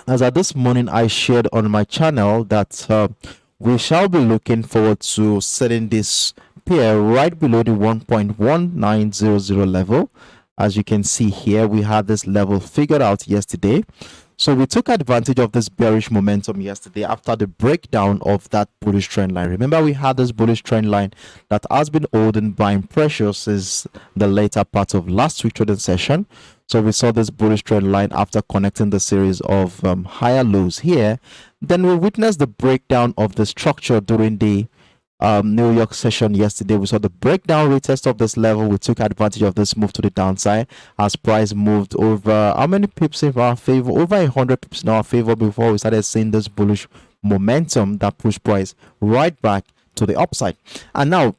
as at this morning I shared on my channel that we shall be looking forward to setting this pair right below the 1.1900 level. As you can see here, we had this level figured out yesterday. So we took advantage of this bearish momentum yesterday after the breakdown of that bullish trend line. Remember, we had this bullish trend line that has been holding buying pressure since the later part of last week's trading session. So we saw this bullish trend line after connecting the series of higher lows here. Then we witnessed the breakdown of the structure during the New York session yesterday. We saw the breakdown retest of this level. We took advantage of this move to the downside as price moved over how many pips in our favor? Over 100 pips in our favor before we started seeing this bullish momentum that pushed price right back to the upside. And now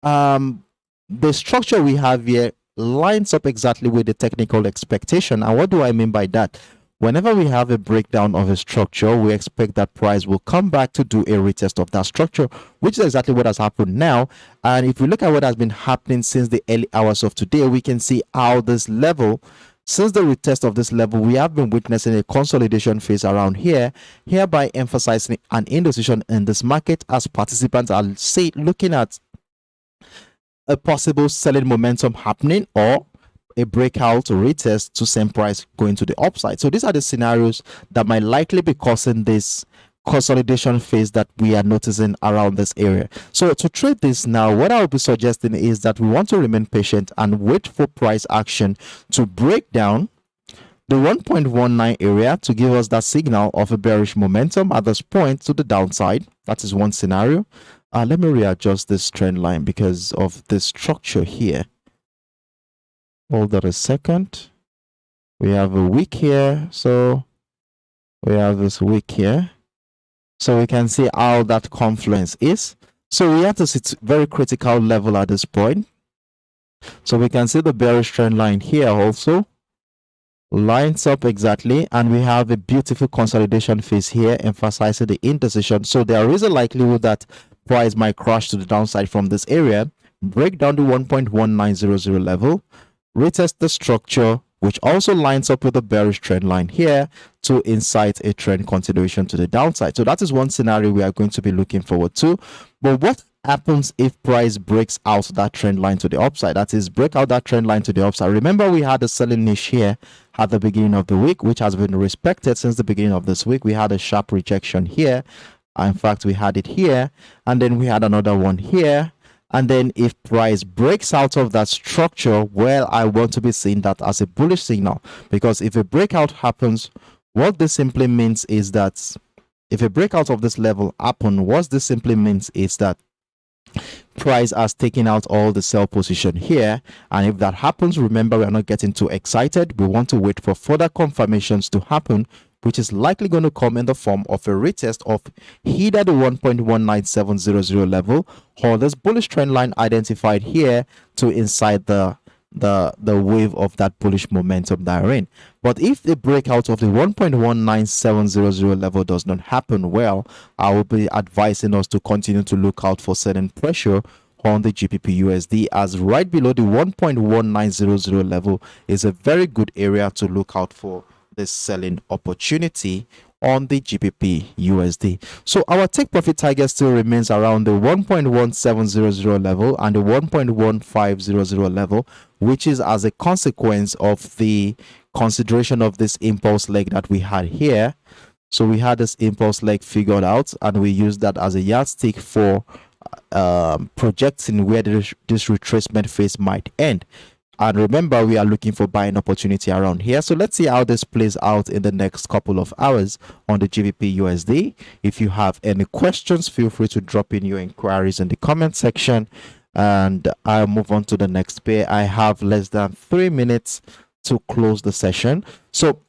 the structure we have here lines up exactly with the technical expectation. And what do I mean by that? Whenever we have a breakdown of a structure, we expect that price will come back to do a retest of that structure, which is exactly what has happened now. And if we look at what has been happening since the early hours of today, we can see how this level, since the retest of this level, we have been witnessing a consolidation phase around here, hereby emphasizing an indecision in this market as participants are looking at a possible selling momentum happening or a breakout or retest to same price going to the upside. So these are the scenarios that might likely be causing this consolidation phase that we are noticing around this area. So to trade this now, what I will be suggesting is that we want to remain patient and wait for price action to break down the 1.19 area to give us that signal of a bearish momentum at this point to the downside. That is one scenario. Let me readjust this trend line because of the structure here. Hold on a second. We have a wick here, so we have this wick here, so we can see how that confluence is. So we have to see very critical level at this point. So we can see the bearish trend line here also lines up exactly, and we have a beautiful consolidation phase here emphasizing the indecision. So there is a likelihood that price might crash to the downside from this area, break down the 1.1900 level, retest the structure, which also lines up with the bearish trend line here to incite a trend continuation to the downside. So that is one scenario we are going to be looking forward to. But what happens if price breaks out that trend line to the upside? That is, break out that trend line to the upside. Remember, we had a selling niche here at the beginning of the week, which has been respected since the beginning of this week. We had a sharp rejection here. In fact, we had it here, and then we had another one here. And then if price breaks out of that structure, well, I want to be seeing that as a bullish signal, because if a breakout happens, what this simply means is that if a breakout of this level happen, what this simply means is that price has taken out all the sell position here. And if that happens, remember, we are not getting too excited. We want to wait for further confirmations to happen, which is likely going to come in the form of a retest of either the 1.19700 level or this bullish trend line identified here to incite the wave of that bullish momentum that we're in. But if the breakout of the 1.19700 level does not happen, well, I will be advising us to continue to look out for certain pressure on the GBP USD, as right below the 1.1900 level is a very good area to look out for this selling opportunity on the GBP USD. So our take profit target still remains around the 1.1700 level and the 1.1500 level, which is as a consequence of the consideration of this impulse leg that we had here. So we had this impulse leg figured out, and we used that as a yardstick for projecting where this retracement phase might end. And remember, we are looking for buying opportunity around here. So let's see how this plays out in the next couple of hours on the GBP USD. If you have any questions, feel free to drop in your inquiries in the comment section, and I'll move on to the next pair. I have less than 3 minutes to close the session. So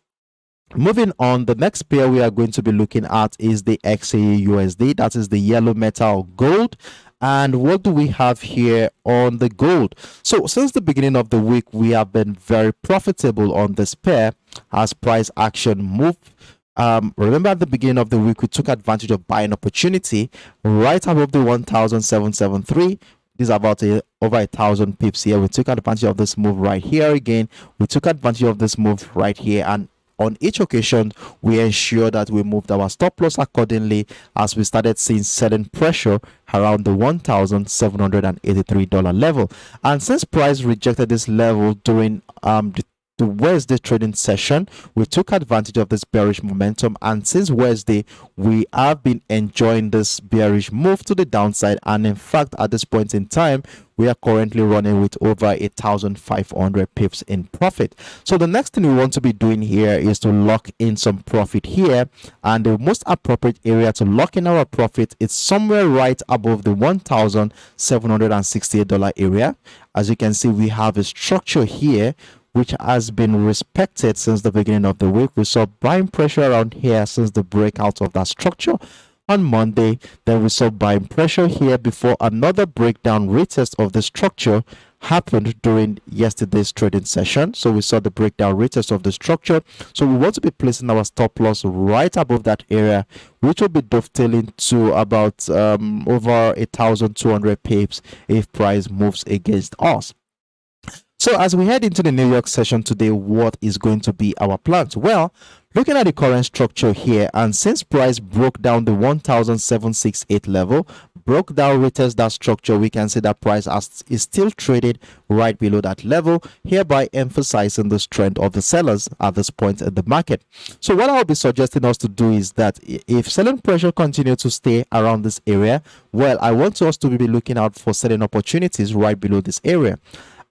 moving on, the next pair we are going to be looking at is the XAU USD. That is the yellow metal gold. And what do we have here on the gold? So since the beginning of the week, we have been very profitable on this pair as price action moved. Remember, at the beginning of the week, we took advantage of buying opportunity right above the 1,773. This is about over 1,000 pips here. We took advantage of this move right here again. We took advantage of this move right here, and on each occasion we ensure that we moved our stop loss accordingly, as we started seeing selling pressure around the $1,783 level. And since price rejected this level during the Wednesday trading session, we took advantage of this bearish momentum, and since Wednesday we have been enjoying this bearish move to the downside. And in fact, at this point in time, we are currently running with over 1,500 pips in profit. So the next thing we want to be doing here is to lock in some profit here, and the most appropriate area to lock in our profit is somewhere right above the $1,768 area. As you can see, we have a structure here which has been respected since the beginning of the week. We saw buying pressure around here since the breakout of that structure on Monday. Then we saw buying pressure here before another breakdown retest of the structure happened during yesterday's trading session. So we saw the breakdown retest of the structure. So we want to be placing our stop loss right above that area, which will be dovetailing to about over 1,200 pips if price moves against us. So as we head into the New York session today, what is going to be our plans? Well, looking at the current structure here, and since price broke down the 1,768 level, broke down, retest that structure, we can see that price is still traded right below that level, hereby emphasizing the strength of the sellers at this point in the market. So what I'll be suggesting us to do is that if selling pressure continues to stay around this area, well, I want us to be looking out for selling opportunities right below this area.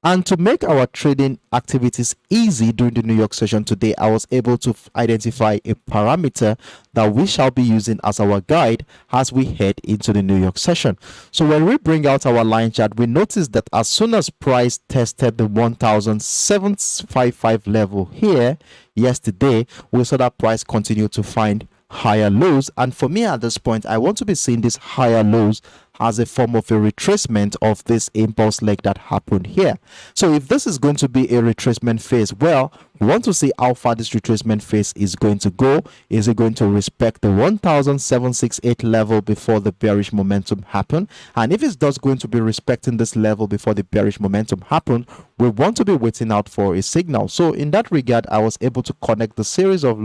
And to make our trading activities easy during the New York session today, I was able to identify a parameter that we shall be using as our guide as we head into the New York session. So when we bring out our line chart, we notice that as soon as price tested the 1,755 level here yesterday, we saw that price continue to find higher lows. And for me at this point, I want to be seeing these higher lows as a form of a retracement of this impulse leg that happened here. So if this is going to be a retracement phase, well, we want to see how far this retracement phase is going to go. Is it going to respect the 1,768 level before the bearish momentum happen? And if it's just going to be respecting this level before the bearish momentum happen, we want to be waiting out for a signal. So in that regard, I was able to connect the series of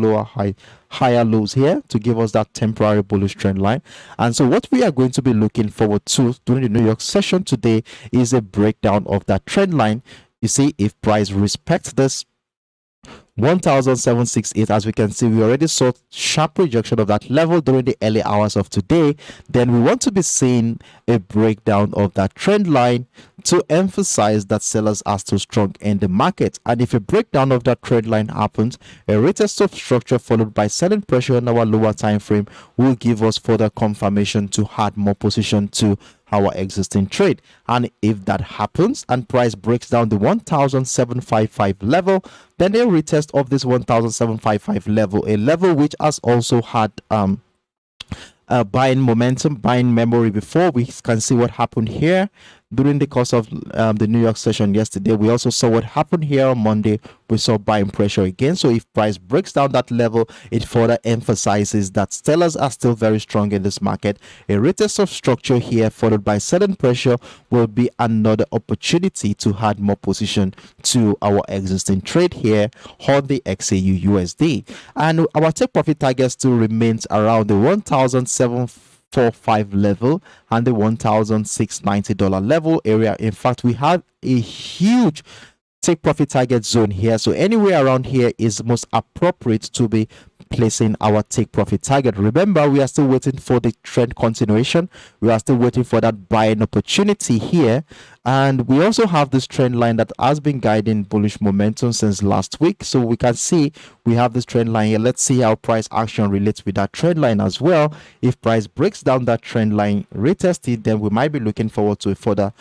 higher lows here to give us that temporary bullish trend line. And so what we are going to be looking forward to during the New York session today is a breakdown of that trend line. You see, if price respects this 1,768, as we can see, we already saw sharp rejection of that level during the early hours of today. Then we want to be seeing a breakdown of that trend line to emphasize that sellers are still strong in the market. And if a breakdown of that trend line happens, a retest of structure followed by selling pressure on our lower time frame will give us further confirmation to add more position to our existing trade. And if that happens and price breaks down the 1,755 level, then a retest of this 1,755 level, a level which has also had buying momentum, buying memory before. We can see what happened here during the course of the New York session yesterday. We also saw what happened here on Monday. We saw buying pressure again. So if price breaks down that level, it further emphasizes that sellers are still very strong in this market. A retest of structure here followed by selling pressure will be another opportunity to add more position to our existing trade here on the XAU USD. And our take profit target still remains around the 1,745 level and the $1,690 level area. In fact, we have a huge take profit target zone here, so anywhere around here is most appropriate to be placing our take profit target. Remember, we are still waiting for the trend continuation. We are still waiting for that buying opportunity here, and we also have this trend line that has been guiding bullish momentum since last week. So we can see we have this trend line here. Let's see how price action relates with that trend line as well. If price breaks down that trend line, retest it, then we might be looking forward to a further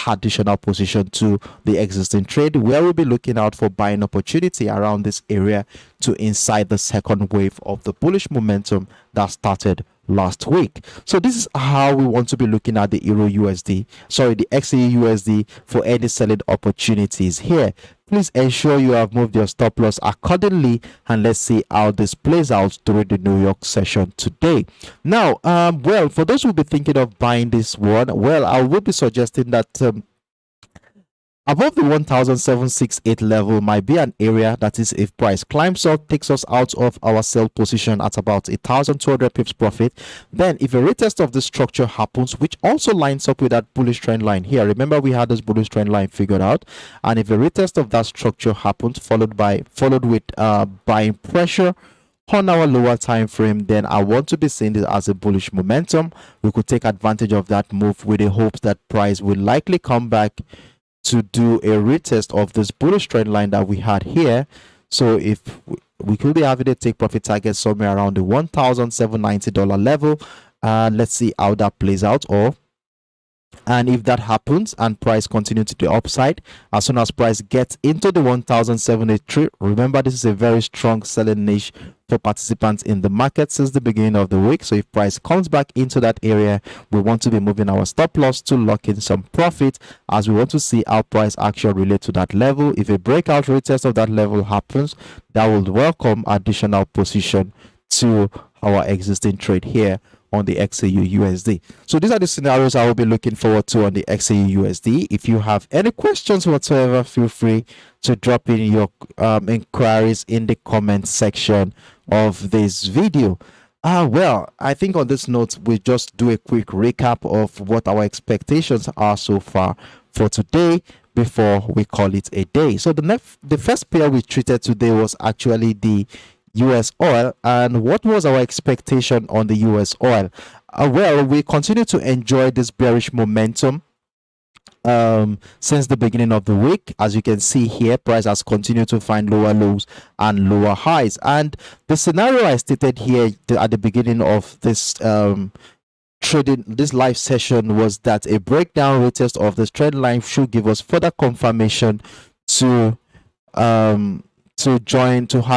additional position to the existing trade, where we'll be looking out for buying opportunity around this area to inside the second wave of the bullish momentum that started last week. So this is how we want to be looking at the Euro USD, sorry, the XAU USD for any selling opportunities here. Please ensure you have moved your stop loss accordingly, and let's see how this plays out during the New York session today. Now, well, for those who will be thinking of buying this one, well, I will be suggesting that Above the 1768 level might be an area that is, if price climbs up, takes us out of our sell position at about 1,200 pips profit. Then if a retest of this structure happens, which also lines up with that bullish trend line here, remember we had this bullish trend line figured out, and if a retest of that structure happens followed with buying pressure on our lower time frame, then I want to be seeing this as a bullish momentum. We could take advantage of that move with the hopes that price will likely come back to do a retest of this bullish trend line that we had here. So if we could be having a take profit target somewhere around the $1,790 level, and let's see how that plays out. And if that happens and price continue to the upside, as soon as price gets into the 1,783, remember this is a very strong selling niche for participants in the market since the beginning of the week. So if price comes back into that area, we want to be moving our stop loss to lock in some profit, as we want to see how price action relate to that level. If a breakout retest of that level happens, that will welcome additional position to our existing trade here on the XAU USD. So these are the scenarios I will be looking forward to on the XAU USD. If you have any questions whatsoever, feel free to drop in your inquiries in the comment section of this video. Well, I think on this note, we just do a quick recap of what our expectations are so far for today before we call it a day. So the first pair we treated today was actually the US oil. And what was our expectation on the US oil? Well, we continue to enjoy this bearish momentum since the beginning of the week. As you can see here, price has continued to find lower lows and lower highs, and the scenario I stated here at the beginning of this trading this live session was that a breakdown retest of this trend line should give us further confirmation to add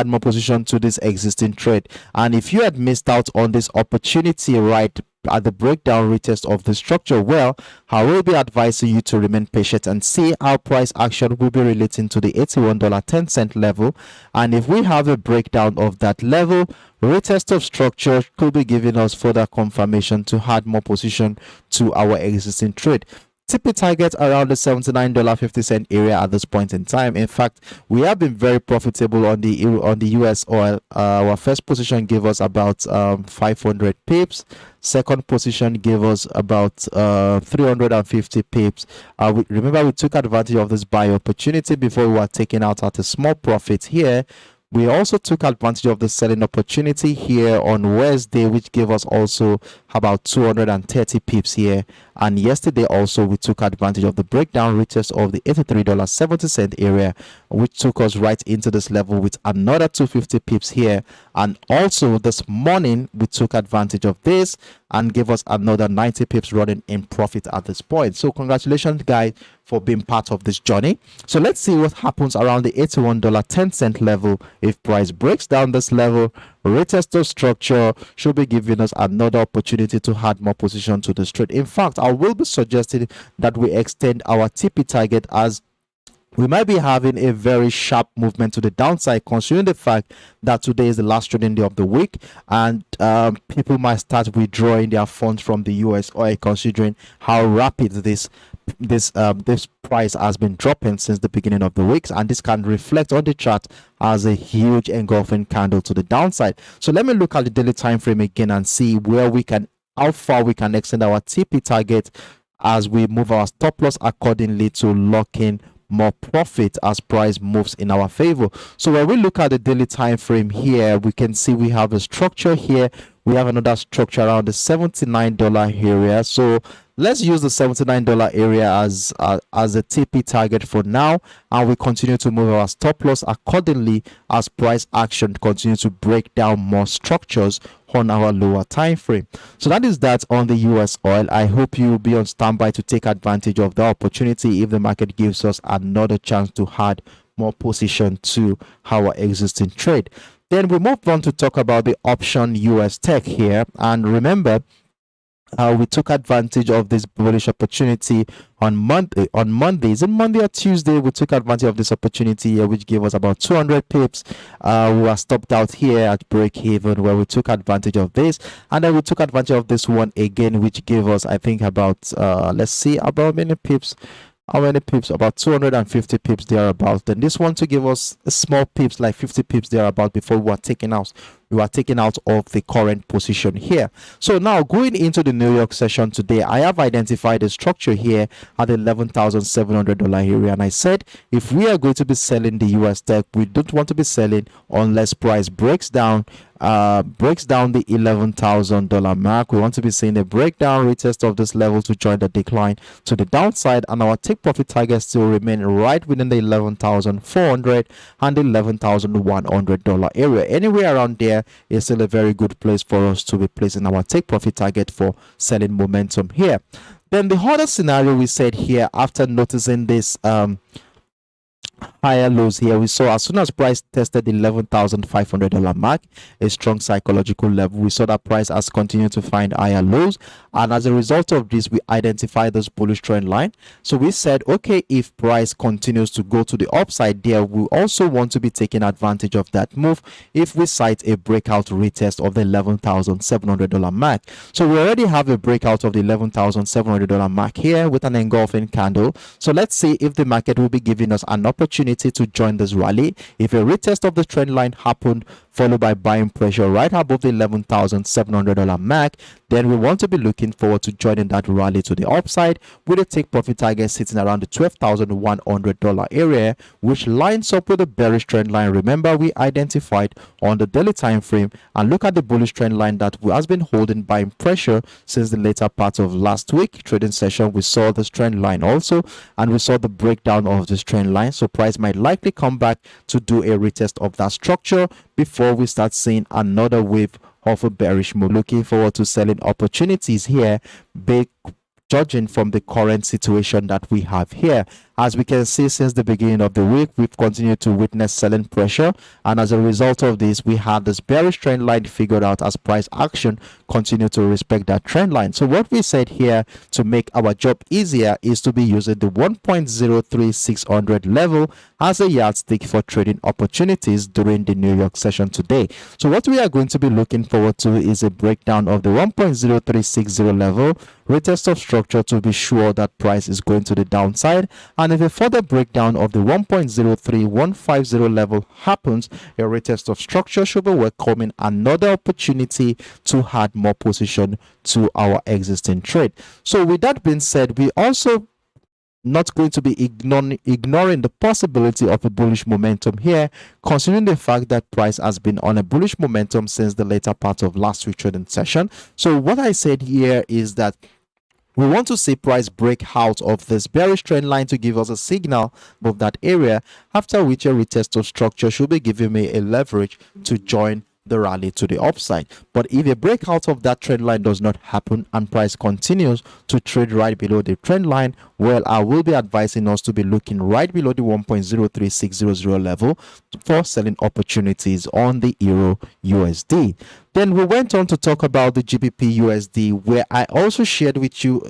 more position to this existing trade. And if you had missed out on this opportunity right at the breakdown retest of the structure, well, I will be advising you to remain patient and see how price action will be relating to the $81.10 level. And if we have a breakdown of that level, retest of structure could be giving us further confirmation to add more position to our existing trade. TP target around the $79.50 area at this point in time. In fact, we have been very profitable on the US oil. Our first position gave us about 500 pips. Second position gave us about 350 pips. Remember, we took advantage of this buy opportunity before we were taking out at a small profit here. We also took advantage of the selling opportunity here on Wednesday, which gave us also about 230 pips here. And yesterday also we took advantage of the breakdown retest of the $83.70 area, which took us right into this level with another 250 pips here. And also this morning we took advantage of this and gave us another 90 pips running in profit at this point. So congratulations guys for being part of this journey. So let's see what happens around the $81.10 level. If price breaks down this level, retest of structure should be giving us another opportunity to add more position to the trade. In fact, I will be suggesting that we extend our TP target, as we might be having a very sharp movement to the downside, considering the fact that today is the last trading day of the week, and people might start withdrawing their funds from the US oil, considering how rapid this price has been dropping since the beginning of the week, and this can reflect on the chart as a huge engulfing candle to the downside. So let me look at the daily time frame again and see how far we can extend our TP target as we move our stop loss accordingly to lock in more profit as price moves in our favor. So when we look at the daily time frame here, we can see we have a structure here. We have another structure around the $79 area. So let's use the $79 area as a TP target for now, and we continue to move our stop loss accordingly as price action continues to break down more structures on our lower time frame. So that is that on the US oil. I hope you will be on standby to take advantage of the opportunity if the market gives us another chance to add more position to our existing trade. Then we move on to talk about the option US tech here, and remember, we took advantage of this bullish opportunity on Monday. Is it Monday or Tuesday? We took advantage of this opportunity here, which gave us about 200 pips. We were stopped out here at break even, where we took advantage of this, and then we took advantage of this one again, which gave us, I think, about let's see, about many pips. how many pips? About 250 pips thereabout. Then this one to give us a small pips, like 50 pips thereabout, before we are taking out. We are taken out of the current position here. So now going into the New York session today, I have identified a structure here at the $11,700 area, and I said if we are going to be selling the US tech, we don't want to be selling unless price breaks down the $11,000 mark. We want to be seeing a breakdown retest of this level to join the decline to the downside, and our take profit targets still remain right within the $11,400 and $11,100 area. Anywhere around there is still a very good place for us to be placing our take profit target for selling momentum here. Then the other scenario we said here, after noticing this higher lows here, we saw as soon as price tested the $11,500 mark, a strong psychological level, we saw that price has continued to find higher lows, and as a result of this, we identified this bullish trend line. So we said, okay, if price continues to go to the upside there, we also want to be taking advantage of that move if we cite a breakout retest of the $11,700 mark. So we already have a breakout of the $11,700 mark here with an engulfing candle. So let's see if the market will be giving us an opportunity to join this rally. If a retest of the trend line happened, followed by buying pressure right above the $11,700 mark, then we want to be looking forward to joining that rally to the upside with a take profit target sitting around the $12,100 area, which lines up with the bearish trend line. Remember, we identified on the daily time frame, and look at the bullish trend line that has been holding buying pressure since the later part of last week trading session. We saw this trend line also, and we saw the breakdown of this trend line. So price might likely come back to do a retest of that structure before we start seeing another wave of a bearish move. Looking forward to selling opportunities here, big judging from the current situation that we have here. As we can see, since the beginning of the week, we've continued to witness selling pressure, and as a result of this, we had this bearish trend line figured out as price action continue to respect that trend line. So what we said here to make our job easier is to be using the 1.03600 level as a yardstick for trading opportunities during the New York session today. So what we are going to be looking forward to is a breakdown of the 1.0360 level, retest of structure to be sure that price is going to the downside, and if a further breakdown of the 1.03150 level happens, a retest of structure should be welcoming another opportunity to add more position to our existing trade. So with that being said, we also not going to be ignoring the possibility of a bullish momentum here, considering the fact that price has been on a bullish momentum since the later part of last week's trading session. So what I said here is that we want to see price break out of this bearish trend line to give us a signal of that area, after which a retest of structure should be giving me a leverage to join the rally to the upside. But if a breakout of that trend line does not happen and price continues to trade right below the trend line, well, I will be advising us to be looking right below the 1.03600 level for selling opportunities on the Euro USD. Then we went on to talk about the GBP USD, where I also shared with you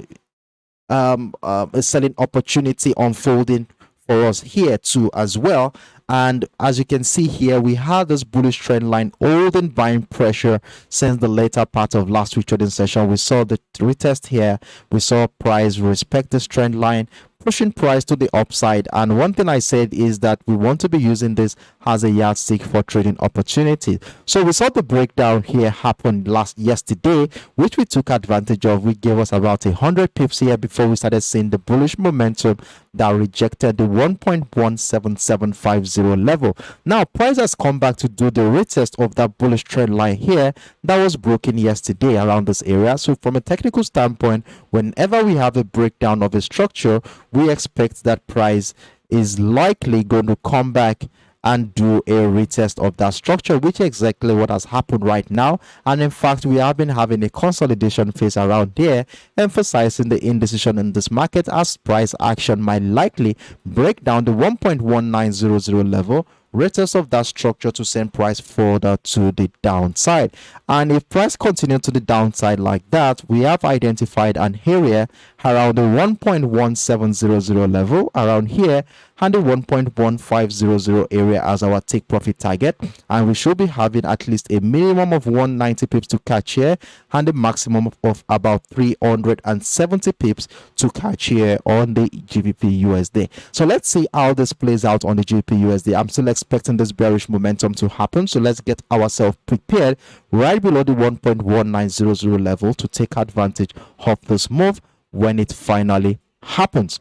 a selling opportunity unfolding for us here too as well. And as you can see here, we had this bullish trend line holding buying pressure since the later part of last week's trading session. We saw the retest here. We saw price respect this trend line, pushing price to the upside. And one thing I said is that we want to be using this as a yardstick for trading opportunity. So we saw the breakdown here happen yesterday, which we took advantage of. We gave us about 100 pips here before we started seeing the bullish momentum that rejected the 1.17750 level. Now price has come back to do the retest of that bullish trend line here that was broken yesterday around this area. So from a technical standpoint, whenever we have a breakdown of a structure, we expect that price is likely going to come back and do a retest of that structure, which is exactly what has happened right now. And in fact, we have been having a consolidation phase around there, emphasizing the indecision in this market as price action might likely break down the 1.1900 level, retest of that structure to send price further to the downside. And if price continue to the downside like that, we have identified an area around the 1.1700 level around here and the 1.1500 area as our take profit target, and we should be having at least a minimum of 190 pips to catch here and a maximum of about 370 pips to catch here on the GBP USD. So let's see how this plays out on the GBP USD. I'm still expecting this bearish momentum to happen, so let's get ourselves prepared right below the 1.1900 level to take advantage of this move when it finally happens.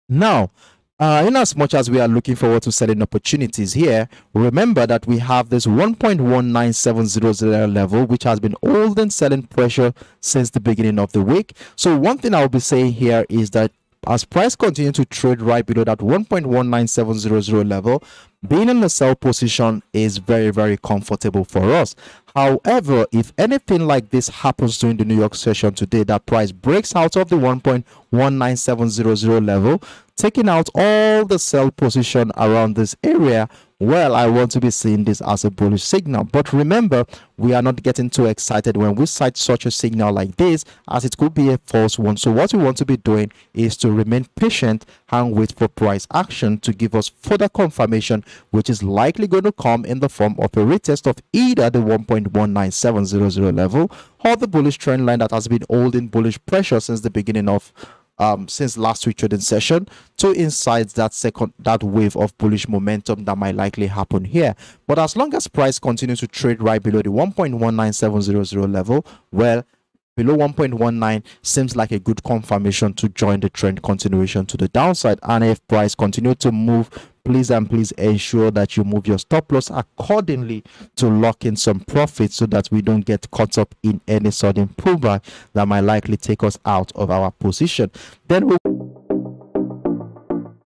Now, in as much as we are looking forward to selling opportunities here, remember that we have this 1.19700 level, which has been holding selling pressure since the beginning of the week. So one thing I'll be saying here is that as price continue to trade right below that 1.19700 level, being in the sell position is very, very comfortable for us. However, if anything like this happens during the New York session today, that price breaks out of the 1.19700 level, taking out all the sell position around this area, well, I want to be seeing this as a bullish signal. But remember, we are not getting too excited when we sight such a signal like this, as it could be a false one. So what we want to be doing is to remain patient and wait for price action to give us further confirmation, which is likely going to come in the form of a retest of either the 1.19700 level or the bullish trend line that has been holding bullish pressure since the beginning of since last week trading session, to inside that wave of bullish momentum that might likely happen here. But as long as price continues to trade right below the 1.19700 level, well, below 1.19 seems like a good confirmation to join the trend continuation to the downside. And if price continue to move, please ensure that you move your stop loss accordingly to lock in some profit so that we don't get caught up in any sudden pullback that might likely take us out of our position. Then we